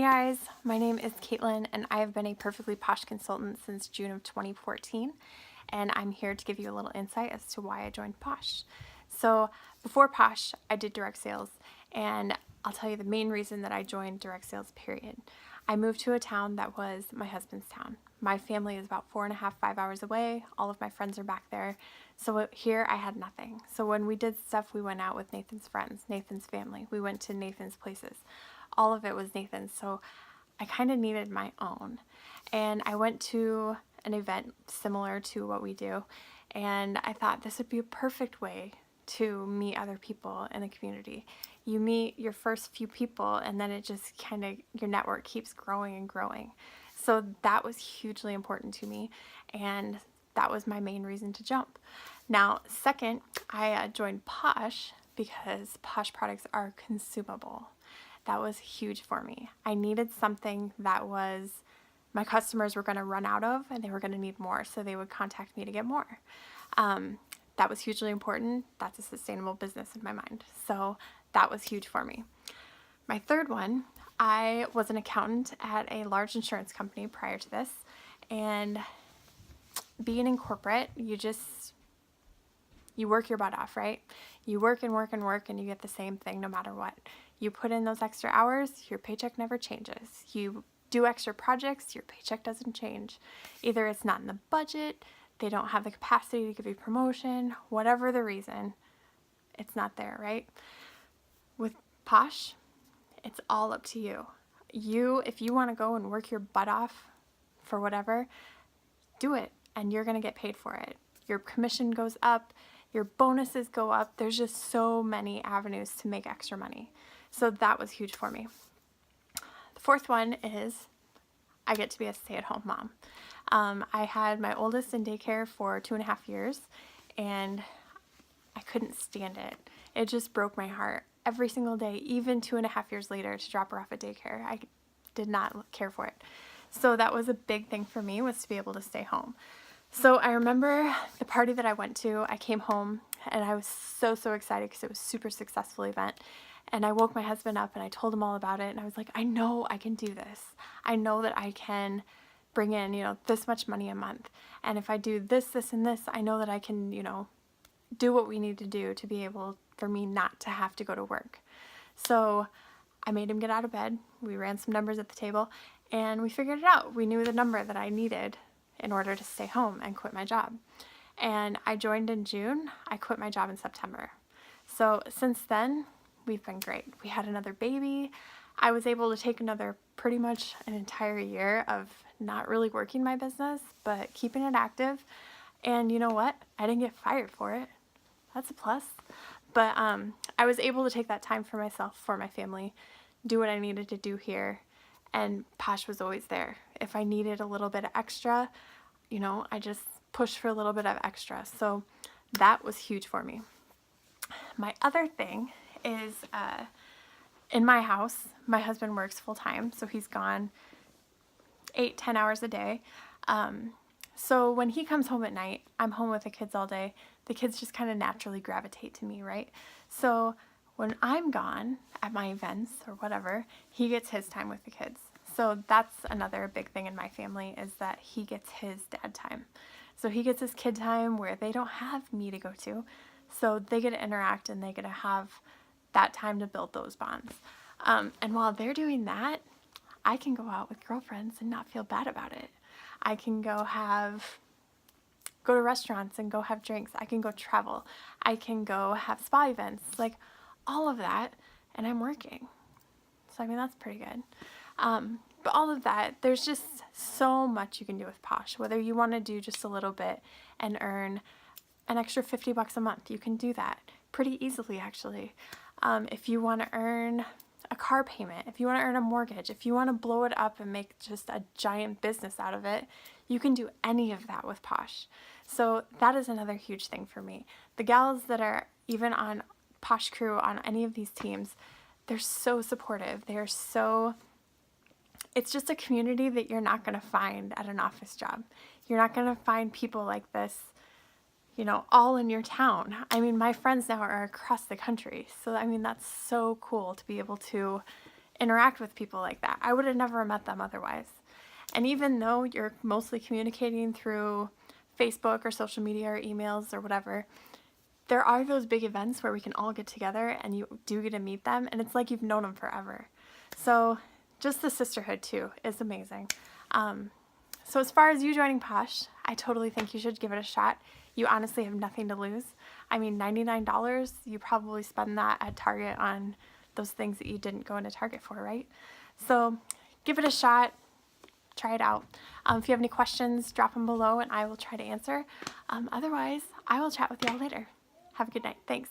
guys, my name is Caitlin and I have been a Perfectly Posh consultant since June of 2014, and I'm here to give you a little insight as to why I joined Posh. So before Posh, I did direct sales, and I'll tell you the main reason that I joined direct sales, period. I moved to a town that was my husband's town. My family is about 4.5, 5 hours away. All of my friends are back there. So here I had nothing. So when we did stuff, we went out with Nathan's friends, Nathan's family. We went to Nathan's places. All of it was Nathan's. So I kind of needed my own. And I went to an event similar to what we do. And I thought this would be a perfect way to meet other people in the community. You meet your first few people and then it just kind of, your network keeps growing and growing. So that was hugely important to me, and that was my main reason to jump. Now, second, I joined Posh because Posh products are consumable. That was huge for me. I needed something that was, my customers were going to run out of and they were going to need more, so they would contact me to get more. That was hugely important. That's a sustainable business in my mind. So that was huge for me. My third one, I was an accountant at a large insurance company prior to this, and being in corporate, you work your butt off, right? You work and work and work and you get the same thing no matter what. You put in those extra hours, your paycheck never changes. You do extra projects, your paycheck doesn't change. Either it's not in the budget, they don't have the capacity to give you promotion, whatever the reason, it's not there, right? With Posh, it's all up to you. If you want to go and work your butt off for whatever, do it, and you're going to get paid for it. Your commission goes up, your bonuses go up. There's just so many avenues to make extra money. So that was huge for me. The fourth one is I get to be a stay-at-home mom. I had my oldest in daycare for 2.5 years, and I couldn't stand it. It just broke my heart every single day, even 2.5 years later, to drop her off at daycare. I did not care for it. So that was a big thing for me, was to be able to stay home. So I remember the party that I went to, I came home and I was so excited because it was a super successful event. And I woke my husband up and I told him all about it. And I was like, I know I can do this. I know that I can bring in, this much money a month. And if I do this, this, and this, I know that I can, do what we need to do to be able for me not to have to go to work. So I made him get out of bed. We ran some numbers at the table and we figured it out. We knew the number that I needed in order to stay home and quit my job. And I joined in June. I quit my job in September. So since then, we've been great. We had another baby. I was able to take pretty much an entire year of not really working my business, but keeping it active. And you know what? I didn't get fired for it. That's a plus. But I was able to take that time for myself, for my family, do what I needed to do here. And Posh was always there. If I needed a little bit of extra, I just pushed for a little bit of extra. So that was huge for me. My other thing is in my house, my husband works full time, so he's gone 8-10 hours a day. So when he comes home at night, I'm home with the kids all day. The kids just kind of naturally gravitate to me, right? So when I'm gone at my events or whatever, he gets his time with the kids. So that's another big thing in my family, is that he gets his dad time. So he gets his kid time where they don't have me to go to. So they get to interact and they get to have that time to build those bonds. And while they're doing that, I can go out with girlfriends and not feel bad about it. I can go to restaurants and go have drinks. I can go travel. I can go have spa events, like all of that, and I'm working. So that's pretty good. But all of that, there's just so much you can do with Posh. Whether you want to do just a little bit and earn an extra $50 a month, you can do that pretty easily, actually. If you want to earn a car payment, if you want to earn a mortgage, if you want to blow it up and make just a giant business out of it, you can do any of that with Posh. So that is another huge thing for me. The gals that are even on Posh Crew, on any of these teams, they're so supportive. It's just a community that you're not going to find at an office job. You're not going to find people like this, all in your town. My friends now are across the country. So, that's so cool to be able to interact with people like that. I would have never met them otherwise. And even though you're mostly communicating through Facebook or social media or emails or whatever, there are those big events where we can all get together and you do get to meet them, and it's like you've known them forever. So just the sisterhood too is amazing. So as far as you joining Posh'd, I totally think you should give it a shot. You honestly have nothing to lose. I mean, $99, you probably spend that at Target on those things that you didn't go into Target for, right? So give it a shot. Try it out. If you have any questions, drop them below and I will try to answer. Otherwise, I will chat with y'all later. Have a good night. Thanks.